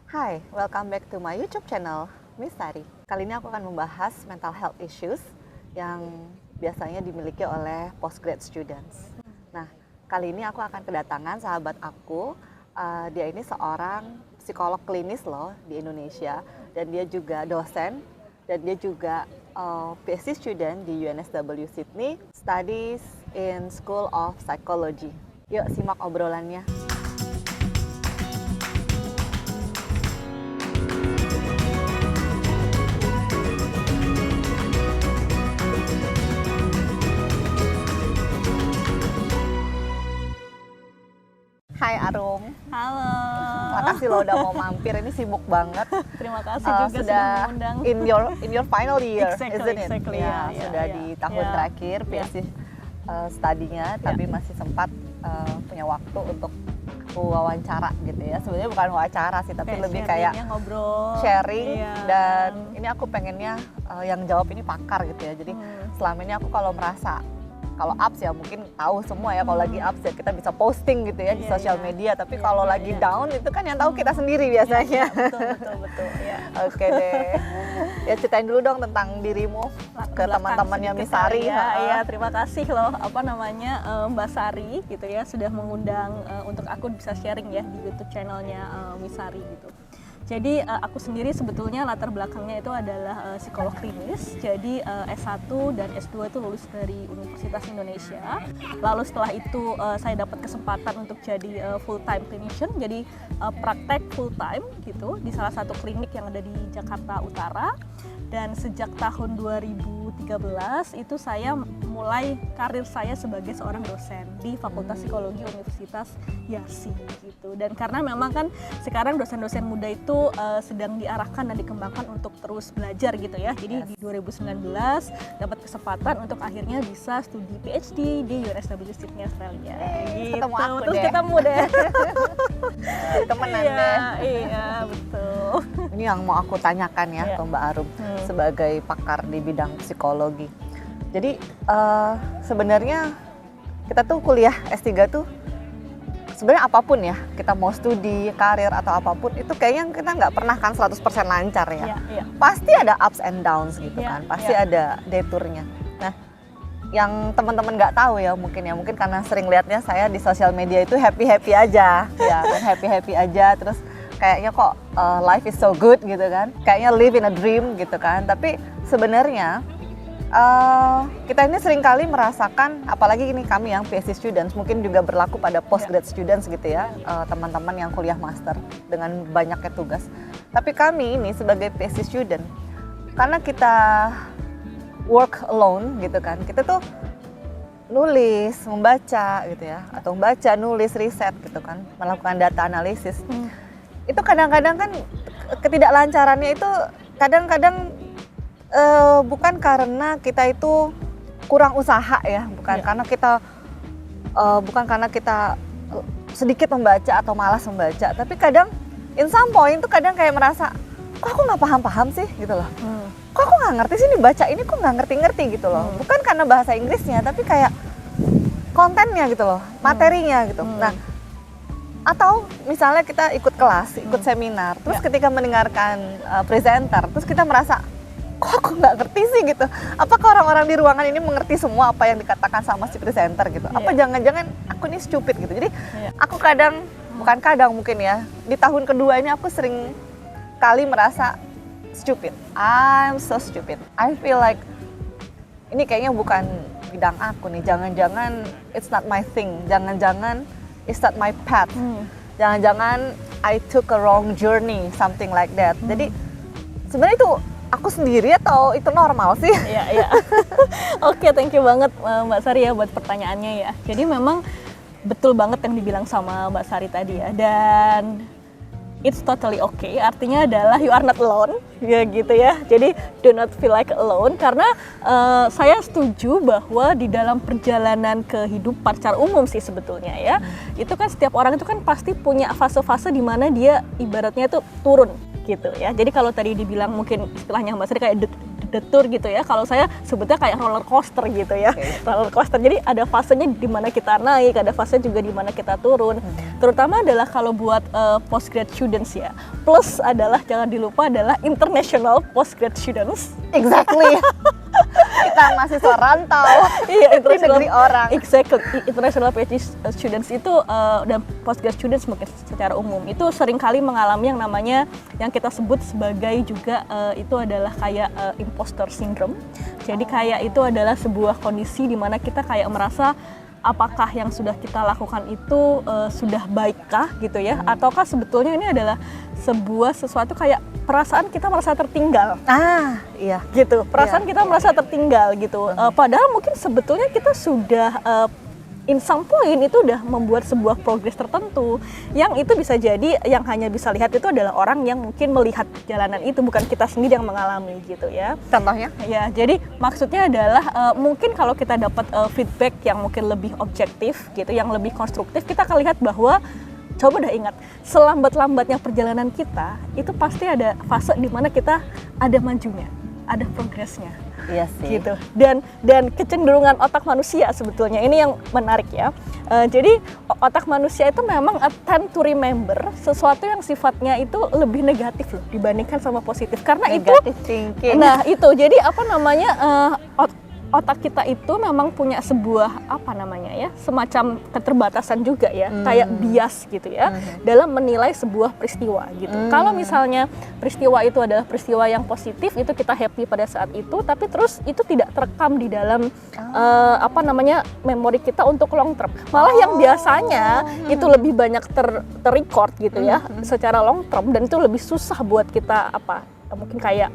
Hai, welcome back to my YouTube channel, Miss Sari. Kali ini aku akan membahas mental health issues yang biasanya dimiliki oleh postgrad students. Nah, kali ini aku akan kedatangan sahabat aku. Dia ini seorang psikolog klinis loh di Indonesia, dan dia juga dosen, dan dia juga PhD student di UNSW Sydney, studies in School of Psychology. Yuk simak obrolannya. Hai Arum. Halo. Makasih lo udah mau mampir, ini sibuk banget. Terima kasih juga sudah mengundang. in your final year, Exactly, isn't it? Ya, sudah di tahun terakhir PhD studinya, tapi masih sempat punya waktu untuk wawancara gitu ya. Sebenarnya bukan wawancara sih, tapi lebih kayak ngobrol, sharing. Dan ini aku pengennya yang jawab ini pakar gitu ya. Jadi selama ini aku kalau merasa kalau apps ya mungkin tahu semua ya, kalau lagi apps ya kita bisa posting gitu ya di sosial media, tapi kalau lagi down itu kan yang tahu kita sendiri biasanya. Betul ya. Oke deh. Ya ceritain dulu dong tentang dirimu ke teman-temannya Miss Sari. Iya, terima kasih loh Mbak Sari gitu ya sudah mengundang untuk aku bisa sharing ya di YouTube channelnya Miss Sari gitu. Jadi aku sendiri sebetulnya latar belakangnya itu adalah psikolog klinis. Jadi S1 dan S2 itu lulus dari Universitas Indonesia. Lalu setelah itu saya dapat kesempatan untuk jadi full time clinician. Jadi praktek full time gitu di salah satu klinik yang ada di Jakarta Utara. Dan sejak tahun 2013 itu saya mulai karir saya sebagai seorang dosen di Fakultas Psikologi Universitas Yarsi gitu. Dan karena memang kan sekarang dosen-dosen muda itu sedang diarahkan dan dikembangkan untuk terus belajar gitu ya. Jadi di 2019 dapat kesempatan untuk akhirnya bisa studi PhD di UNSW Sydney Australia. Gitu. Ketemu aku Terus deh. ketemu deh. Temenan deh. Iya, betul. Ini yang mau aku tanyakan ya ke Mbak Arum sebagai pakar di bidang psikologi. Jadi sebenarnya kita tuh kuliah S3 tuh sebenarnya apapun ya, kita mau studi, karir atau apapun itu kayaknya kita nggak pernah kan 100% lancar ya. Pasti ada ups and downs gitu kan, pasti ada detournya. Nah, yang teman-teman nggak tahu ya mungkin karena sering lihatnya saya di sosial media itu happy aja, ya kan happy aja, terus kayaknya kok life is so good gitu kan, kayaknya live in a dream gitu kan. Tapi sebenarnya kita ini seringkali merasakan, apalagi ini kami yang PhD students, mungkin juga berlaku pada postgrad students gitu ya, teman-teman yang kuliah master dengan banyaknya tugas. Tapi kami ini sebagai PhD student, karena kita work alone gitu kan, kita tuh nulis, membaca gitu ya, atau membaca, nulis, riset gitu kan, melakukan data analisis. Itu kadang-kadang kan ketidaklancarannya itu kadang-kadang bukan karena kita itu kurang usaha ya, bukan karena kita sedikit membaca atau malas membaca, tapi kadang in some point itu kadang kayak merasa kok aku nggak paham sih gitu loh, kok aku nggak ngerti sih nih baca ini, kok nggak ngerti gitu loh, bukan karena bahasa Inggrisnya tapi kayak kontennya gitu loh, materinya gitu. Nah, atau misalnya kita ikut kelas, ikut seminar, terus ketika mendengarkan presenter, terus kita merasa kok aku nggak ngerti sih gitu. Apakah orang-orang di ruangan ini mengerti semua apa yang dikatakan sama si presenter gitu? Apa jangan-jangan aku ini stupid gitu? Jadi aku bukan kadang mungkin ya, di tahun kedua ini aku sering kali merasa stupid. I'm so stupid. I feel like ini kayaknya bukan bidang aku nih. Jangan-jangan it's not my thing. Jangan-jangan it's not my path. Jangan-jangan I took a wrong journey, something like that. Jadi sebenarnya itu aku sendiri atau itu normal sih? Iya. Oke, thank you banget Mbak Sari ya buat pertanyaannya ya. Jadi memang betul banget yang dibilang sama Mbak Sari tadi ya. Dan it's totally okay, artinya adalah you are not alone ya gitu ya. Jadi do not feel like alone, karena saya setuju bahwa di dalam perjalanan kehidupan secara umum sih sebetulnya ya, itu kan setiap orang itu kan pasti punya fase-fase di mana dia ibaratnya itu turun gitu ya. Jadi kalau tadi dibilang mungkin istilahnya Mbak Sri kayak the detour gitu ya. Kalau saya sebutnya kayak roller coaster gitu ya. Roller coaster. Jadi ada fasenya di mana kita naik, ada fase juga di mana kita turun. Terutama adalah kalau buat postgrad students ya. Plus adalah jangan dilupa adalah international postgrad students. Exactly. Kita mahasiswa rantau Iya, di negeri orang. Exactly. International PhD students itu dan postgrad students mungkin secara umum itu seringkali mengalami yang namanya yang kita sebut sebagai juga itu adalah kayak imposter syndrome. Jadi kayak itu adalah sebuah kondisi di mana kita kayak merasa apakah yang sudah kita lakukan itu sudah baikkah gitu ya, ataukah sebetulnya ini adalah sebuah sesuatu kayak perasaan kita merasa tertinggal. Iya. Gitu, perasaan kita merasa tertinggal gitu. Padahal mungkin sebetulnya kita sudah in some point itu udah membuat sebuah progres tertentu yang itu bisa jadi yang hanya bisa lihat itu adalah orang yang mungkin melihat jalanan itu, bukan kita sendiri yang mengalami gitu ya. Contohnya? Ya, jadi maksudnya adalah mungkin kalau kita dapat feedback yang mungkin lebih objektif gitu, yang lebih konstruktif, kita akan lihat bahwa coba dah ingat, selambat-lambatnya perjalanan kita itu pasti ada fase di mana kita ada majunya, ada progresnya. Iya sih. Gitu. Dan kecenderungan otak manusia sebetulnya ini yang menarik ya. Jadi otak manusia itu memang tend to remember sesuatu yang sifatnya itu lebih negatif loh dibandingkan sama positif. Karena Negative itu thinking. Nah, itu. Jadi apa namanya otak kita itu memang punya sebuah apa namanya ya, semacam keterbatasan juga ya, kayak bias gitu ya, dalam menilai sebuah peristiwa gitu. Kalau misalnya peristiwa itu adalah peristiwa yang positif, itu kita happy pada saat itu, tapi terus itu tidak terekam di dalam apa namanya memori kita untuk long term. Malah yang biasanya itu lebih banyak terrecord gitu ya, secara long term, dan itu lebih susah buat kita mungkin kayak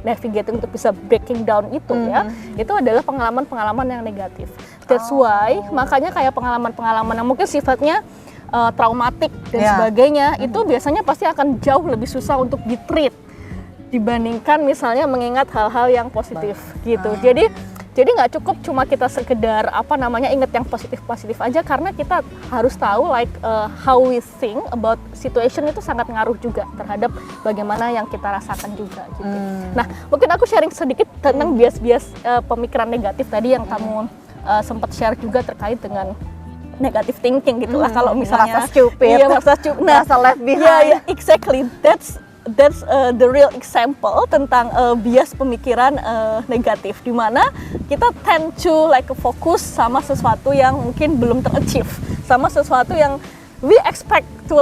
navigating untuk bisa breaking down itu ya, itu adalah pengalaman-pengalaman yang negatif. That's why makanya kayak pengalaman-pengalaman yang mungkin sifatnya traumatik dan sebagainya itu biasanya pasti akan jauh lebih susah untuk di-treat dibandingkan misalnya mengingat hal-hal yang positif gitu. Jadi nggak cukup cuma kita sekedar apa namanya ingat yang positif-positif aja, karena kita harus tahu how we think about situation itu sangat ngaruh juga terhadap bagaimana yang kita rasakan juga gitu. Nah, mungkin aku sharing sedikit tentang bias-bias pemikiran negatif tadi yang kamu sempat share juga terkait dengan negative thinking gitu lah. Kalau misalnya merasa stupid, merasa left behind. Yeah, exactly. That's the real example tentang bias pemikiran negatif, di mana kita tend to fokus sama sesuatu yang mungkin belum ter-achieve, sama sesuatu yang we expect to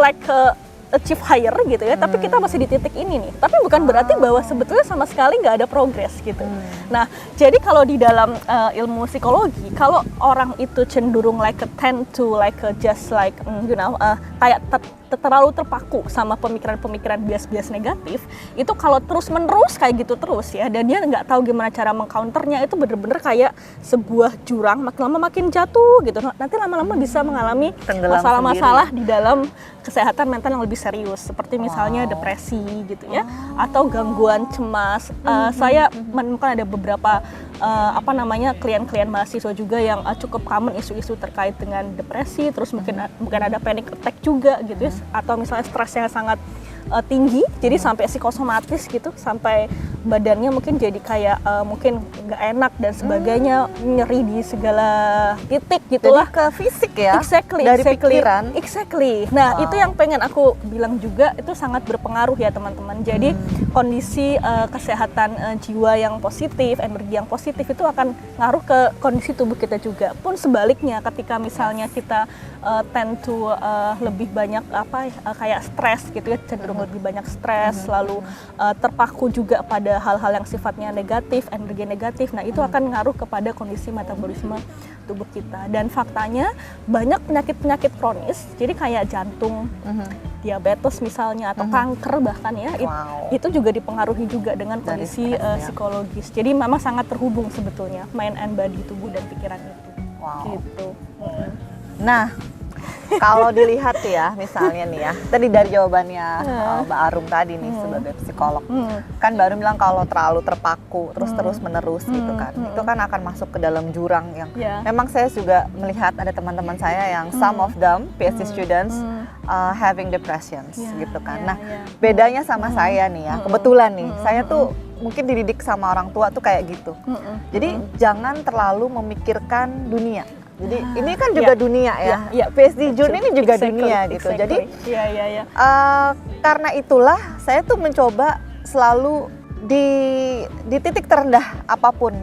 achieve higher gitu ya, tapi kita masih di titik ini nih. Tapi bukan berarti bahwa sebetulnya sama sekali nggak ada progress gitu. Nah, jadi kalau di dalam ilmu psikologi, kalau orang itu cenderung tend to just kayak terlalu terpaku sama pemikiran-pemikiran bias-bias negatif, itu kalau terus-menerus kayak gitu terus ya, dan dia nggak tahu gimana cara mengcounternya, itu bener-bener kayak sebuah jurang, makin lama makin jatuh gitu. Nanti lama-lama bisa mengalami masalah-masalah di dalam kesehatan mental yang lebih serius, seperti misalnya depresi gitu ya, atau gangguan cemas. Saya menemukan ada beberapa klien-klien mahasiswa juga yang cukup common isu-isu terkait dengan depresi, terus mungkin ada panic attack juga gitu ya, atau misalnya stresnya sangat tinggi, jadi sampai psikosomatis gitu, sampai badannya mungkin jadi kayak mungkin nggak enak dan sebagainya, nyeri di segala titik gitulah. Jadi ke fisik ya, exactly, dari pikiran. Exactly. Nah, itu yang pengen aku bilang juga, itu sangat berpengaruh ya teman-teman. Jadi kondisi kesehatan jiwa yang positif, energi yang positif itu akan ngaruh ke kondisi tubuh kita juga. Pun sebaliknya, ketika misalnya kita tend to lebih banyak kayak stres gitu ya, cenderung lebih banyak stres, lalu terpaku juga pada hal-hal yang sifatnya negatif, energi negatif. Nah, itu akan ngaruh kepada kondisi metabolisme tubuh kita. Dan faktanya banyak penyakit-penyakit kronis, jadi kayak jantung, diabetes misalnya, atau kanker bahkan ya, itu juga dipengaruhi juga dengan kondisi psikologis. Jadi memang sangat terhubung sebetulnya mind and body, tubuh dan pikiran itu. Gitu. Nah, kalau dilihat ya, misalnya nih ya, tadi dari jawabannya Mbak Arum tadi nih sebagai psikolog, kan Mbak Arum bilang kalau terlalu terpaku terus menerus gitu kan, itu kan akan masuk ke dalam jurang yang memang saya juga melihat ada teman-teman saya yang some of them PhD students having depressions gitu kan. Nah, bedanya sama saya nih ya, kebetulan nih, saya tuh mungkin dididik sama orang tua tuh kayak gitu. Jadi jangan terlalu memikirkan dunia. Jadi ini kan juga dunia ya. PSD June ini juga dunia gitu. Jadi karena itulah saya tuh mencoba selalu di titik terendah apapun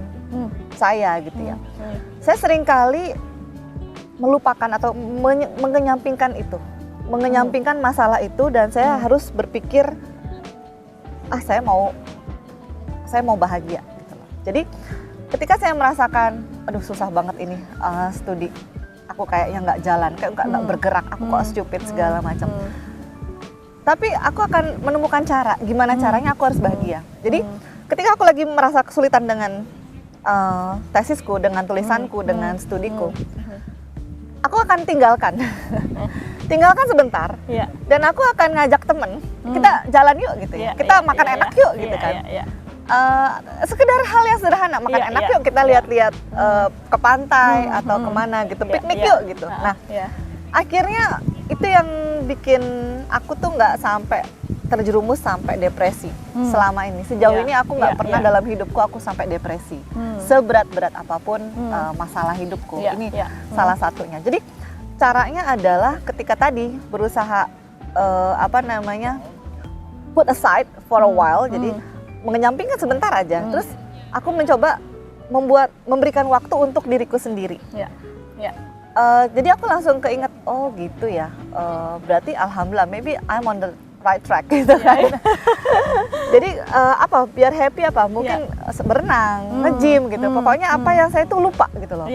saya gitu ya. Saya seringkali melupakan atau mengenyampingkan itu. Mengenyampingkan masalah itu dan saya harus berpikir saya mau bahagia gitu loh. Jadi ketika saya merasakan aduh susah banget ini studi, aku kayaknya nggak jalan, kayak nggak bergerak, aku kok stupid segala macam. Tapi aku akan menemukan cara gimana caranya aku harus bahagia. Jadi ketika aku lagi merasa kesulitan dengan tesisku, dengan tulisanku, dengan studiku, aku akan tinggalkan sebentar, dan aku akan ngajak temen, kita jalan yuk gitu ya, kita makan enak yuk gitu kan. Sekedar hal yang sederhana, makan enak yuk, kita lihat-lihat ke pantai atau kemana gitu, piknik yuk gitu. Nah, akhirnya itu yang bikin aku tuh nggak sampai terjerumus sampai depresi selama ini. Sejauh ini aku nggak pernah dalam hidupku aku sampai depresi. Seberat-berat apapun masalah hidupku, ini salah satunya. Jadi caranya adalah ketika tadi berusaha put aside for a while, jadi mengenyampingkan sebentar aja. Terus aku mencoba memberikan waktu untuk diriku sendiri. Jadi aku langsung keinget, oh gitu ya. Berarti alhamdulillah, maybe I'm on the right track gitu kan. Jadi biar happy mungkin berenang, nge-gym gitu. Pokoknya apa yang saya tuh lupa gitu loh.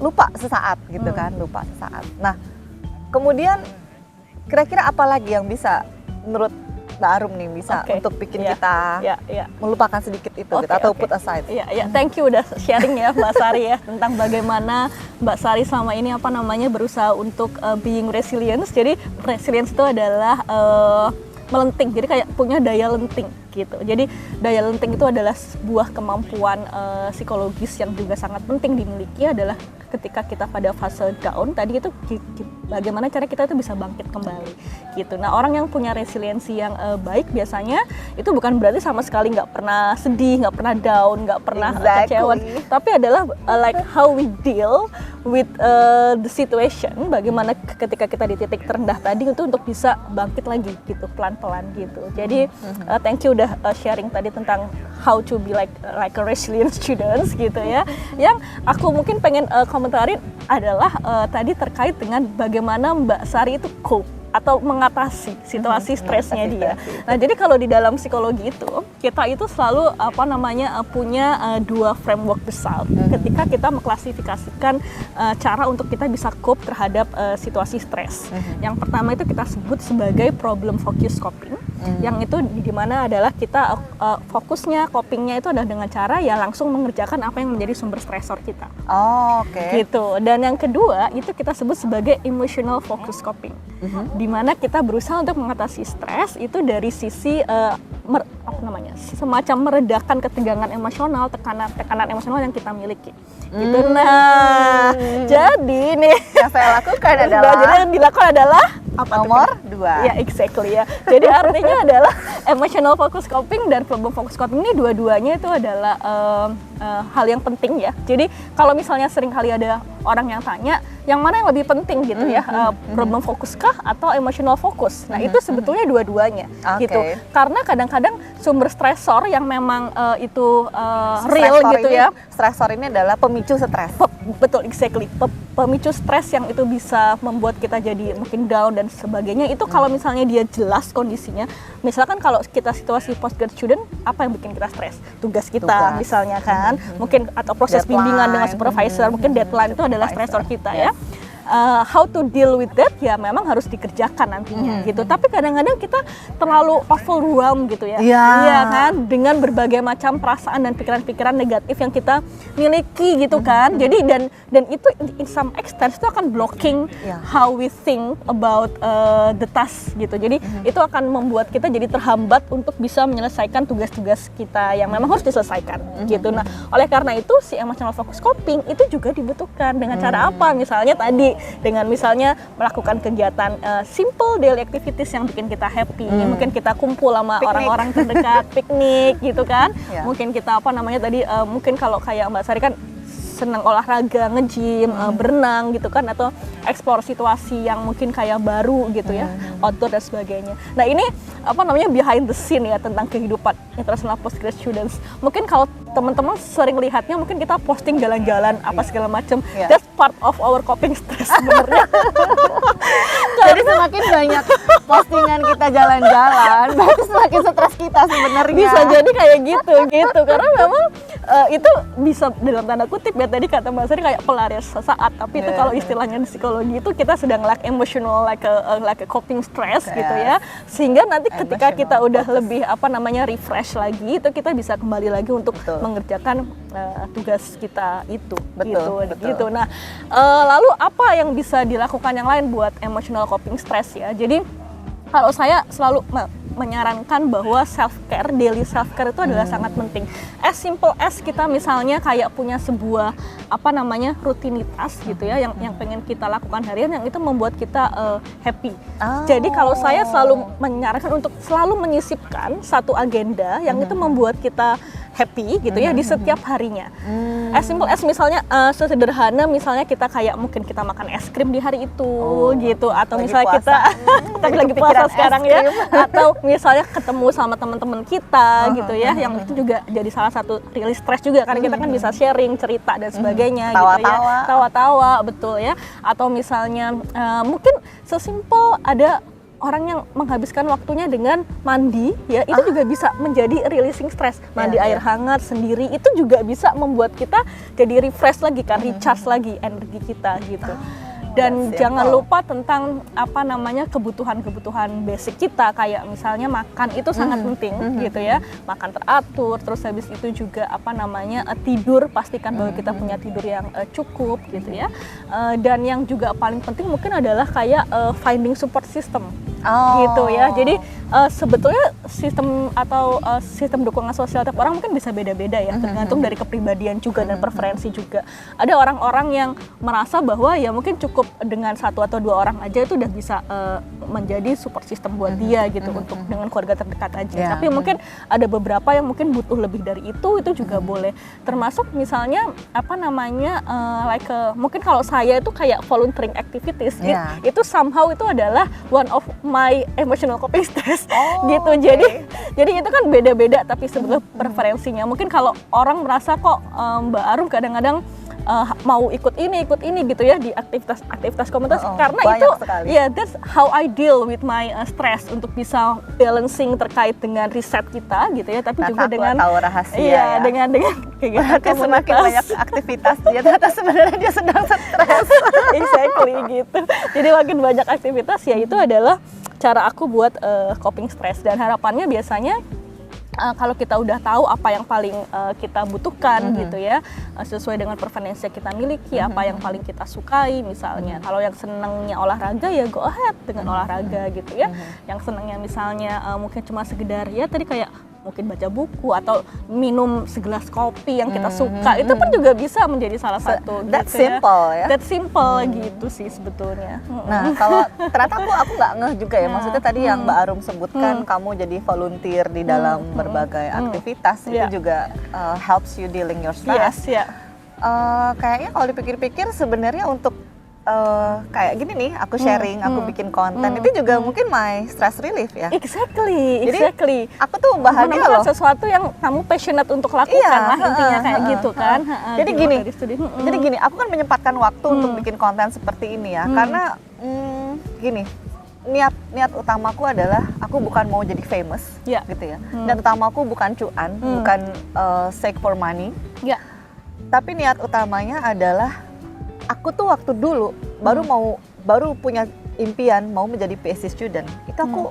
Lupa sesaat gitu kan, lupa sesaat. Nah, kemudian kira-kira apa lagi yang bisa menurut Mbak Arum nih bisa untuk bikin kita melupakan sedikit itu gitu, atau put aside. Thank you udah sharing ya Mbak Sari ya tentang bagaimana Mbak Sari selama ini berusaha untuk being resilience. Jadi resilience itu adalah melenting. Jadi kayak punya daya lenting gitu. Jadi daya lenting itu adalah sebuah kemampuan psikologis yang juga sangat penting dimiliki, adalah ketika kita pada fase down tadi itu bagaimana cara kita itu bisa bangkit kembali gitu. Nah, orang yang punya resiliensi yang baik biasanya itu bukan berarti sama sekali nggak pernah sedih, nggak pernah down, nggak pernah kecewa, tapi adalah like how we deal with the situation, bagaimana ketika kita di titik terendah tadi itu untuk bisa bangkit lagi gitu pelan-pelan gitu. Jadi thank you udah sharing tadi tentang how to be like a resilient students gitu ya. Yang aku mungkin pengen komentarin adalah tadi terkait dengan bagaimana Mbak Sari itu cope atau mengatasi situasi stresnya dia. Nah, jadi kalau di dalam psikologi itu kita itu selalu punya dua framework besar ketika kita mengklasifikasikan cara untuk kita bisa cope terhadap situasi stres. Yang pertama itu kita sebut sebagai problem focus coping. Yang itu dimana adalah kita fokusnya, copingnya itu adalah dengan cara ya langsung mengerjakan apa yang menjadi sumber stresor kita. Gitu. Dan yang kedua itu kita sebut sebagai emotional focus coping. Dimana kita berusaha untuk mengatasi stres itu dari sisi semacam meredakan ketegangan emosional, tekanan emosional yang kita miliki. Gitu. Nah, jadi nih yang saya lakukan adalah yang dilakukan adalah nomor 2. Ya, exactly ya. Jadi artinya adalah emotional focus coping dan problem focus coping ini dua-duanya itu adalah hal yang penting ya. Jadi kalau misalnya sering kali ada orang yang tanya, yang mana yang lebih penting gitu ya, problem fokus kah atau emotional focus? Nah, itu sebetulnya dua-duanya gitu. Karena kadang-kadang sumber stresor yang memang itu real gitu ya. Stresor ini adalah pemicu stres. Betul, exactly. Pemicu stres yang itu bisa membuat kita jadi mungkin down dan sebagainya. Itu kalau misalnya dia jelas kondisinya. Misalkan kalau kita situasi postgrad student, apa yang bikin kita stres? Tugas kita misalnya kan. Mungkin atau proses bimbingan dengan supervisor, mungkin deadline itu adalah stresor kita ya. How to deal with that ya memang harus dikerjakan nantinya gitu. Tapi kadang-kadang kita terlalu overwhelmed gitu ya. Iya kan, dengan berbagai macam perasaan dan pikiran-pikiran negatif yang kita miliki gitu kan. Jadi dan itu in some extent itu akan blocking how we think about the task gitu. Jadi itu akan membuat kita jadi terhambat untuk bisa menyelesaikan tugas-tugas kita yang memang harus diselesaikan gitu. Nah, oleh karena itu si emotional focus coping itu juga dibutuhkan dengan cara apa? Misalnya tadi happy dengan misalnya melakukan kegiatan simple daily activities yang bikin kita happy. Mungkin kita kumpul sama orang-orang terdekat, piknik gitu kan. Mungkin kita mungkin kalau kayak Mbak Sari kan senang olahraga, nge-gym, berenang gitu kan, atau explore situasi yang mungkin kayak baru gitu ya, outdoor dan sebagainya. Nah ini behind the scene ya tentang kehidupan international postgraduate students. Mungkin kalau teman-teman sering lihatnya mungkin kita posting jalan-jalan apa segala macam. That's part of our coping stress sebenarnya. Jadi semakin banyak postingan kita jalan-jalan, berarti semakin stres kita sebenarnya. Bisa jadi kayak gitu karena memang itu bisa dalam tanda kutip ya tadi kata Mbak Sari kayak pelarian sesaat, tapi itu kalau istilahnya di psikologi itu kita sedang emotional like a coping stress gitu ya, sehingga nanti ketika kita udah lebih refresh lagi itu kita bisa kembali lagi untuk mengerjakan tugas kita itu. Betul. Gitu. Nah lalu apa yang bisa dilakukan yang lain buat emotional coping stress ya? Jadi kalau saya selalu menyarankan bahwa self-care, daily self-care itu adalah sangat penting. As simple as kita misalnya kayak punya sebuah rutinitas gitu ya yang pengen kita lakukan harian yang itu membuat kita happy. Jadi kalau saya selalu menyarankan untuk selalu menyisipkan satu agenda yang itu membuat kita happy gitu ya di setiap harinya. As simple as misalnya sesederhana misalnya kita kayak mungkin kita makan es krim di hari itu gitu, atau misalnya kita tapi lagi puasa sekarang ya, atau misalnya ketemu sama teman-teman kita gitu ya, yang itu juga jadi salah satu rilis stres juga karena kita kan bisa sharing cerita dan sebagainya gitu ya, tawa-tawa betul ya, atau misalnya mungkin sesimpel ada orang yang menghabiskan waktunya dengan mandi ya, itu juga bisa menjadi releasing stress. Mandi air hangat sendiri itu juga bisa membuat kita jadi refresh lagi kan, recharge lagi energi kita gitu. Dan jangan lupa tentang kebutuhan-kebutuhan basic kita, kayak misalnya makan itu sangat penting gitu ya, makan teratur, terus habis itu juga tidur, pastikan bahwa kita punya tidur yang cukup gitu ya. Dan yang juga paling penting mungkin adalah kayak finding support system gitu ya. Jadi sebetulnya sistem atau sistem dukungan sosial tiap orang mungkin bisa beda-beda ya, tergantung dari kepribadian juga dan preferensi juga. Ada orang-orang yang merasa bahwa ya mungkin cukup dengan satu atau dua orang aja itu udah bisa menjadi support system buat dia gitu, untuk dengan keluarga terdekat aja. Tapi mungkin ada beberapa yang mungkin butuh lebih dari itu juga boleh. Termasuk misalnya mungkin kalau saya itu kayak volunteering activities itu somehow itu adalah one of my emotional coping stress gitu. Jadi itu kan beda-beda tapi sebetulnya preferensinya. Mungkin kalau orang merasa kok Mbak Arum kadang-kadang mau ikut ini gitu ya di aktivitas komunitas, karena itu that's how I deal with my stress, untuk bisa balancing terkait dengan riset kita gitu ya, tapi juga dengan tahu rahasia dengan kegiatan komunitas. Semakin banyak aktivitas dia ternyata sebenarnya dia sedang stres. Exactly gitu. Jadi makin banyak aktivitas ya itu adalah cara aku buat coping stress, dan harapannya biasanya kalau kita udah tahu apa yang paling kita butuhkan gitu ya, sesuai dengan preferensi yang kita miliki, apa yang paling kita sukai misalnya. Kalau yang senangnya olahraga ya go ahead dengan olahraga gitu ya. Yang senangnya misalnya mungkin cuma sekedar ya tadi kayak mungkin baca buku atau minum segelas kopi yang kita suka, itu pun juga bisa menjadi salah satu That's gitu simple ya. That's simple gitu sih sebetulnya. Nah kalau ternyata aku nggak ngeh juga ya, maksudnya tadi yang Mbak Arum sebutkan kamu jadi volunteer di dalam berbagai aktivitas, itu juga helps you dealing your stress. Kayaknya kalau dipikir-pikir sebenarnya untuk kayak gini nih, aku sharing, aku bikin konten, itu juga mungkin my stress relief ya. Exactly. Jadi aku tuh bahagia loh. Sesuatu yang kamu passionate untuk lakukan lah intinya kayak gitu kan. Jadi gini, aku kan menyempatkan waktu untuk bikin konten seperti ini ya, karena gini, niat utamaku adalah aku bukan mau jadi famous gitu ya. Dan utamaku bukan cuan, bukan sake for money. Tapi niat utamanya adalah aku tuh waktu dulu baru punya impian mau menjadi PhD student. Itu aku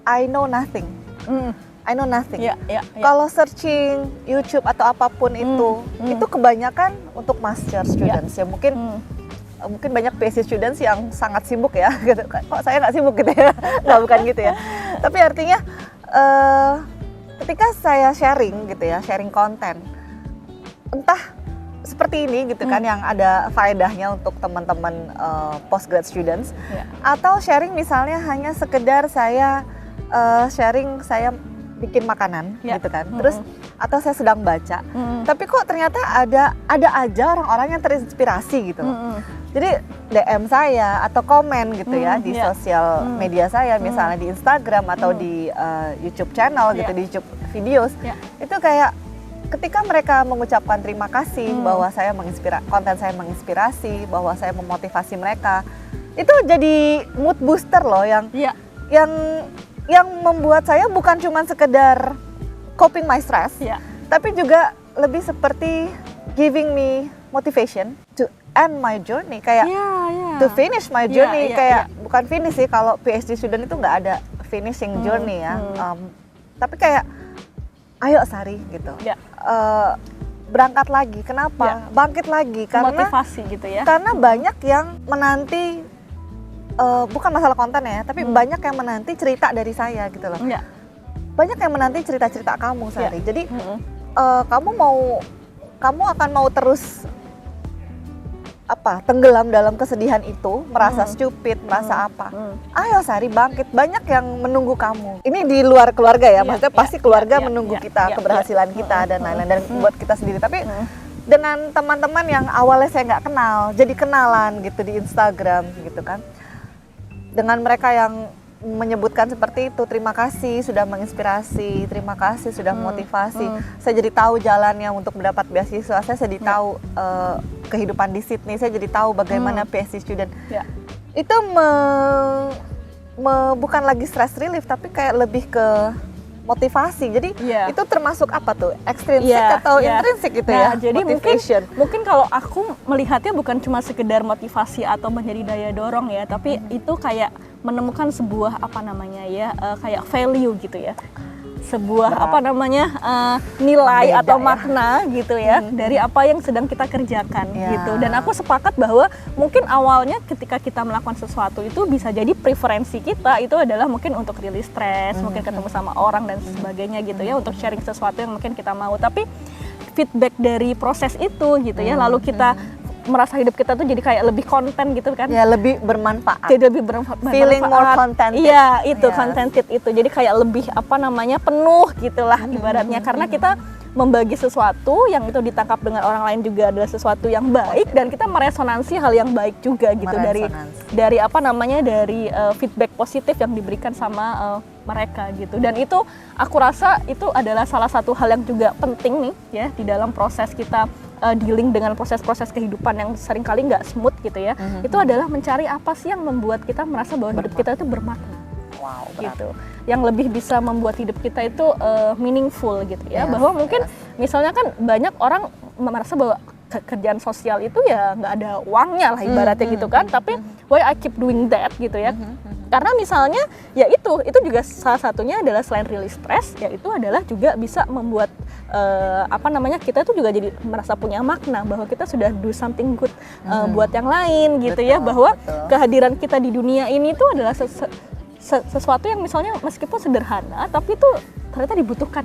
I know nothing. Kalau searching YouTube atau apapun itu kebanyakan untuk master students ya. Mungkin banyak PhD students yang sangat sibuk ya gitu. Kok saya nggak sibuk gitu ya? Nggak, bukan gitu ya. Tapi artinya ketika saya sharing gitu ya, sharing konten, entah seperti ini gitu kan, yang ada faedahnya untuk teman-teman postgrad students, atau sharing misalnya hanya sekedar saya sharing saya bikin makanan gitu kan, terus atau saya sedang baca, tapi kok ternyata ada aja orang-orang yang terinspirasi gitu loh. Jadi DM saya atau komen gitu ya di sosial media saya, misalnya di Instagram atau di YouTube channel gitu, di YouTube videos, itu kayak ketika mereka mengucapkan terima kasih bahwa saya konten saya menginspirasi, bahwa saya memotivasi mereka, itu jadi mood booster loh yang membuat saya bukan cuma sekedar coping my stress, tapi juga lebih seperti giving me motivation to end my journey, kayak to finish my journey, bukan finish sih, kalau PhD student itu nggak ada finishing journey ya, tapi kayak ayo Sari gitu, berangkat lagi, kenapa? Bangkit lagi, karena motivasi gitu ya. Karena banyak yang menanti, bukan masalah konten ya, tapi banyak yang menanti cerita dari saya gitu loh. Banyak yang menanti cerita-cerita kamu Sari. Jadi kamu akan mau terus tenggelam dalam kesedihan itu, merasa stupid, merasa apa? Ayo Sari, bangkit. Banyak yang menunggu kamu. Ini di luar keluarga ya, maksudnya pasti keluarga menunggu kita, keberhasilan kita dan lain-lain, dan buat kita sendiri. Tapi dengan teman-teman yang awalnya saya nggak kenal, jadi kenalan gitu di Instagram gitu kan. Dengan mereka yang menyebutkan seperti itu, terima kasih sudah menginspirasi, terima kasih sudah memotivasi. Saya jadi tahu jalannya untuk mendapat beasiswa, saya jadi tahu kehidupan di Sydney, saya jadi tahu bagaimana PhD student. Itu bukan lagi stress relief, tapi kayak lebih ke motivasi. Jadi itu termasuk apa tuh? Extrinsic atau intrinsic gitu ya? Jadi mungkin kalau aku melihatnya bukan cuma sekedar motivasi atau menjadi daya dorong ya, tapi itu kayak menemukan sebuah kayak value gitu ya, sebuah nilai atau makna gitu ya dari apa yang sedang kita kerjakan gitu. Dan aku sepakat bahwa mungkin awalnya ketika kita melakukan sesuatu itu bisa jadi preferensi kita itu adalah mungkin untuk rilis stres, mungkin ketemu sama orang dan sebagainya gitu ya, untuk sharing sesuatu yang mungkin kita mau. Tapi feedback dari proses itu gitu ya, lalu kita merasa hidup kita tuh jadi kayak lebih konten gitu kan, lebih bermanfaat, jadi lebih bermanfaat, feeling more contented, contented itu, jadi kayak lebih penuh gitulah ibaratnya, karena kita membagi sesuatu yang itu ditangkap dengan orang lain juga adalah sesuatu yang baik, dan kita meresonansi hal yang baik juga gitu dari feedback positif yang diberikan sama mereka gitu. Dan itu aku rasa itu adalah salah satu hal yang juga penting nih ya di dalam proses kita dealing dengan proses-proses kehidupan yang seringkali nggak smooth gitu ya. Itu adalah mencari apa sih yang membuat kita merasa bahwa hidup kita itu bermakna. Gitu. Yang lebih bisa membuat hidup kita itu meaningful gitu ya. Bahwa mungkin misalnya kan banyak orang merasa bahwa kerjaan sosial itu ya nggak ada uangnya lah ibaratnya gitu kan. Tapi why I keep doing that gitu ya. Karena misalnya ya itu juga salah satunya adalah selain rilis stres, ya itu adalah juga bisa membuat kita itu juga jadi merasa punya makna bahwa kita sudah do something good buat yang lain gitu ya, bahwa kehadiran kita di dunia ini itu adalah sesuatu yang misalnya meskipun sederhana tapi itu ternyata dibutuhkan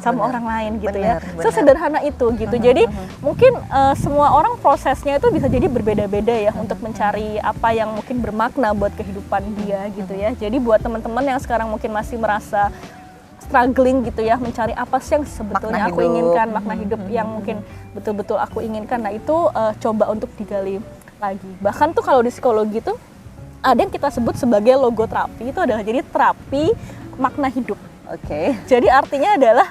sama orang lain gitu ya. Sesederhana itu gitu. Jadi mungkin semua orang prosesnya itu bisa jadi berbeda-beda ya untuk mencari apa yang mungkin bermakna buat kehidupan dia gitu ya. Jadi buat teman-teman yang sekarang mungkin masih merasa struggling gitu ya, mencari apa sih yang sebetulnya aku inginkan, makna hidup yang mungkin betul-betul aku inginkan. Nah itu coba untuk digali lagi. Bahkan tuh kalau di psikologi tuh ada yang kita sebut sebagai logoterapi, itu adalah jadi terapi makna hidup. Jadi artinya adalah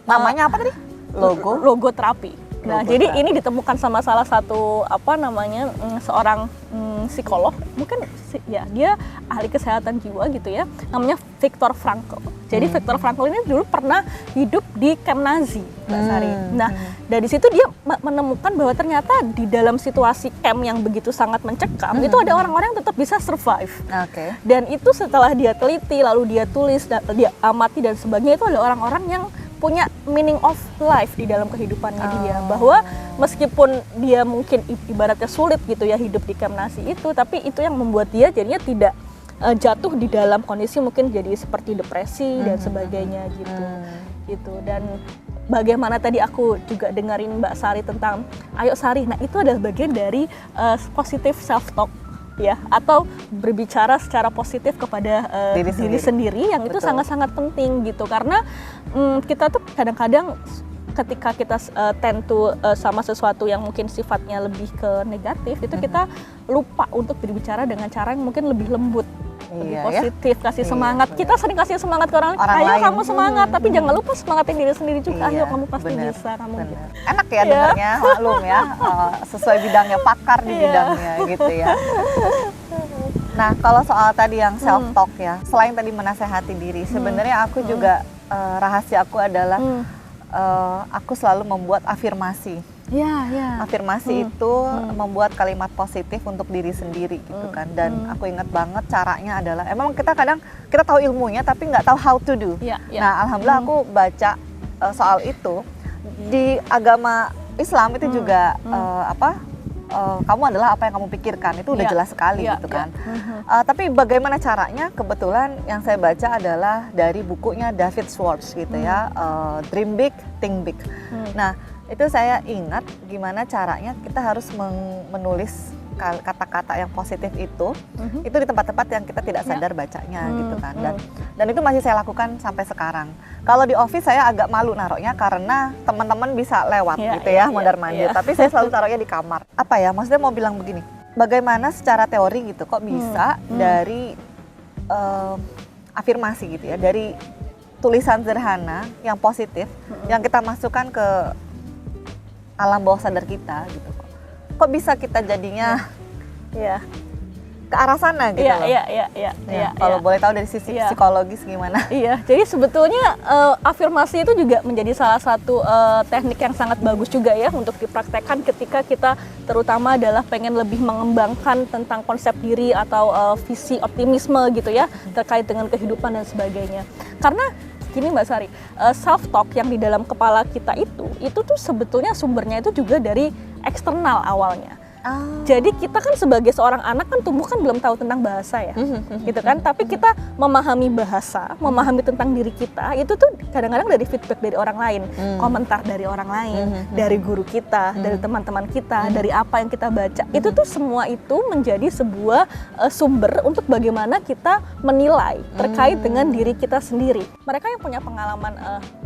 namanya apa tadi? Logoterapi. Nah, jadi ini ditemukan sama salah satu seorang psikolog, mungkin ya dia ahli kesehatan jiwa gitu ya, namanya Viktor Frankl. Jadi Viktor Frankl ini dulu pernah hidup di kamp Nazi, Mbak Sari. Nah, dari situ dia menemukan bahwa ternyata di dalam situasi camp yang begitu sangat mencekam, itu ada orang-orang yang tetap bisa survive. Dan itu setelah dia teliti, lalu dia tulis, dia amati dan sebagainya, itu ada orang-orang yang punya meaning of life di dalam kehidupannya dia, bahwa meskipun dia mungkin ibaratnya sulit gitu ya hidup di kamp Nazi itu, tapi itu yang membuat dia jadinya tidak jatuh di dalam kondisi mungkin jadi seperti depresi dan sebagainya gitu. Dan bagaimana tadi aku juga dengerin Mbak Sari tentang ayo Sari, nah itu adalah bagian dari positive self talk ya, atau berbicara secara positif kepada diri sendiri yang itu sangat-sangat penting gitu, karena kita tuh kadang-kadang ketika kita tend to sama sesuatu yang mungkin sifatnya lebih ke negatif itu kita lupa untuk berbicara dengan cara yang mungkin lebih lembut, lebih positif, kasih semangat. Kita sering kasih semangat ke orang ayo lain. Kamu semangat, tapi jangan lupa semangatin diri sendiri juga. Ayo kamu pasti bisa, kamu gitu. Enak ya dengarnya, maklum ya, sesuai bidangnya, pakar di bidangnya gitu ya. Nah, kalau soal tadi yang self talk ya, selain tadi menasehati diri, sebenarnya aku juga rahasia aku adalah aku selalu membuat afirmasi. Afirmasi itu membuat kalimat positif untuk diri sendiri gitu kan. Dan aku ingat banget caranya adalah, emang kita kadang kita tahu ilmunya tapi nggak tahu how to do. Nah, alhamdulillah aku baca soal itu di agama Islam itu juga kamu adalah apa yang kamu pikirkan, itu udah jelas sekali gitu kan. Tapi bagaimana caranya? Kebetulan yang saya baca adalah dari bukunya David Schwartz gitu ya, Dream Big, Think Big. Nah, itu saya ingat gimana caranya kita harus menulis kata-kata yang positif itu di tempat-tempat yang kita tidak sadar bacanya gitu kan. Dan itu masih saya lakukan sampai sekarang. Kalau di office saya agak malu naruhnya karena teman-teman bisa lewat gitu ya, mondar-mandir. Tapi saya selalu taruhnya di kamar. Apa ya, maksudnya mau bilang begini, bagaimana secara teori gitu kok bisa dari afirmasi gitu ya, dari tulisan sederhana yang positif yang kita masukkan ke alam bawah sadar kita gitu, kok bisa kita jadinya ke arah sana gitu loh. Kalau boleh tahu dari sisi psikologis gimana? Jadi sebetulnya afirmasi itu juga menjadi salah satu teknik yang sangat bagus juga ya untuk dipraktekkan ketika kita terutama adalah pengen lebih mengembangkan tentang konsep diri atau visi optimisme gitu ya terkait dengan kehidupan dan sebagainya. Karena gini Mbak Sari, self talk yang di dalam kepala kita itu tuh sebetulnya sumbernya itu juga dari eksternal awalnya. Jadi kita kan sebagai seorang anak kan tumbuh kan belum tahu tentang bahasa ya, gitu kan. Tapi kita memahami bahasa, memahami tentang diri kita itu tuh kadang-kadang dari feedback dari orang lain, komentar dari orang lain, dari guru kita, dari teman-teman kita, dari apa yang kita baca. Itu tuh semua itu menjadi sebuah sumber untuk bagaimana kita menilai terkait dengan diri kita sendiri. Mereka yang punya pengalaman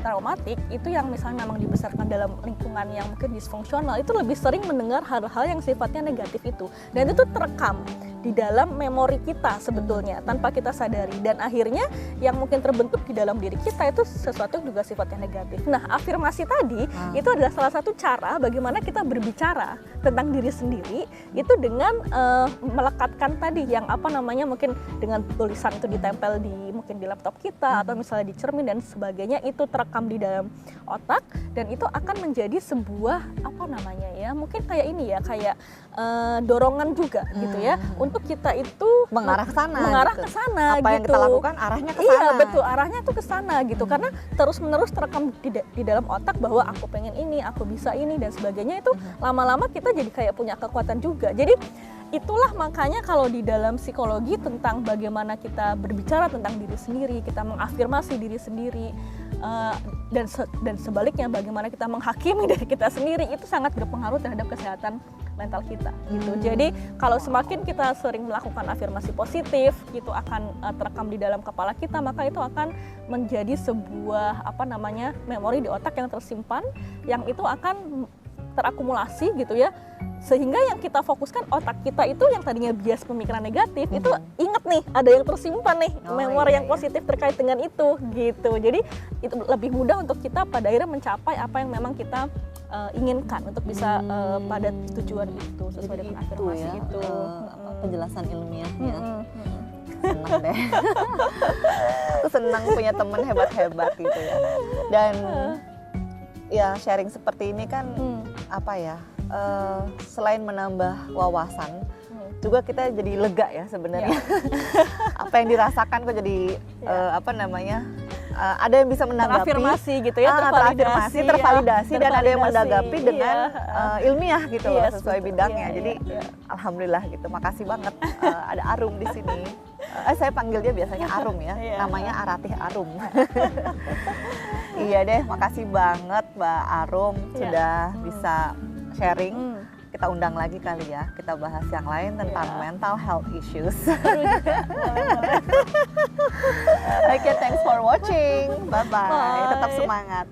traumatik itu yang misalnya memang dibesarkan dalam lingkungan yang mungkin disfungsional itu lebih sering mendengar hal-hal yang sifatnya negatif itu, dan itu terekam di dalam memori kita sebetulnya tanpa kita sadari, dan akhirnya yang mungkin terbentuk di dalam diri kita itu sesuatu yang juga sifatnya negatif. Nah, afirmasi tadi itu adalah salah satu cara bagaimana kita berbicara tentang diri sendiri itu dengan melekatkan tadi yang apa namanya, mungkin dengan tulisan itu ditempel mungkin di laptop kita atau misalnya di cermin dan sebagainya, itu terekam di dalam otak dan itu akan menjadi sebuah apa namanya ya, mungkin kayak ini ya, kayak dorongan juga gitu ya untuk kita itu mengarah ke sana apa gitu. Yang kita lakukan arahnya ke sana. Iya betul, arahnya tuh ke sana gitu, karena terus-menerus terekam di dalam otak bahwa aku pengen ini, aku bisa ini dan sebagainya, itu lama-lama kita jadi kayak punya kekuatan juga. Jadi itulah makanya kalau di dalam psikologi tentang bagaimana kita berbicara tentang diri sendiri, kita mengafirmasi diri sendiri, dan sebaliknya bagaimana kita menghakimi diri kita sendiri, itu sangat berpengaruh terhadap kesehatan mental kita gitu. Jadi kalau semakin kita sering melakukan afirmasi positif, itu akan terekam di dalam kepala kita, maka itu akan menjadi sebuah apa namanya, memori di otak yang tersimpan, yang itu akan terakumulasi gitu ya, sehingga yang kita fokuskan otak kita itu yang tadinya bias pemikiran negatif itu ingat nih, ada yang tersimpan nih memori yang positif terkait dengan itu gitu. Jadi itu lebih mudah untuk kita pada akhirnya mencapai apa yang memang kita inginkan untuk bisa pada tujuan itu sesuai dengan afirmasi ya, itu penjelasan ilmiahnya. Senang deh. Aku senang punya teman hebat-hebat gitu ya. Dan ya sharing seperti ini kan apa ya, selain menambah wawasan juga kita jadi lega ya sebenarnya. Apa yang dirasakan kok jadi apa namanya, ada yang bisa menanggapi, terafirmasi gitu ya, tervalidasi dan ada yang menanggapi dengan ilmiah gitu loh, sesuai bidangnya. Jadi alhamdulillah gitu, makasih banget ada Arum di sini. Saya panggil dia biasanya Arum ya, namanya Aratih Arum. Iya deh, makasih banget Mbak Arum sudah bisa sharing. Kita undang lagi kali ya, kita bahas yang lain tentang mental health issues. Oke, thanks for watching. Bye-bye. Tetap semangat.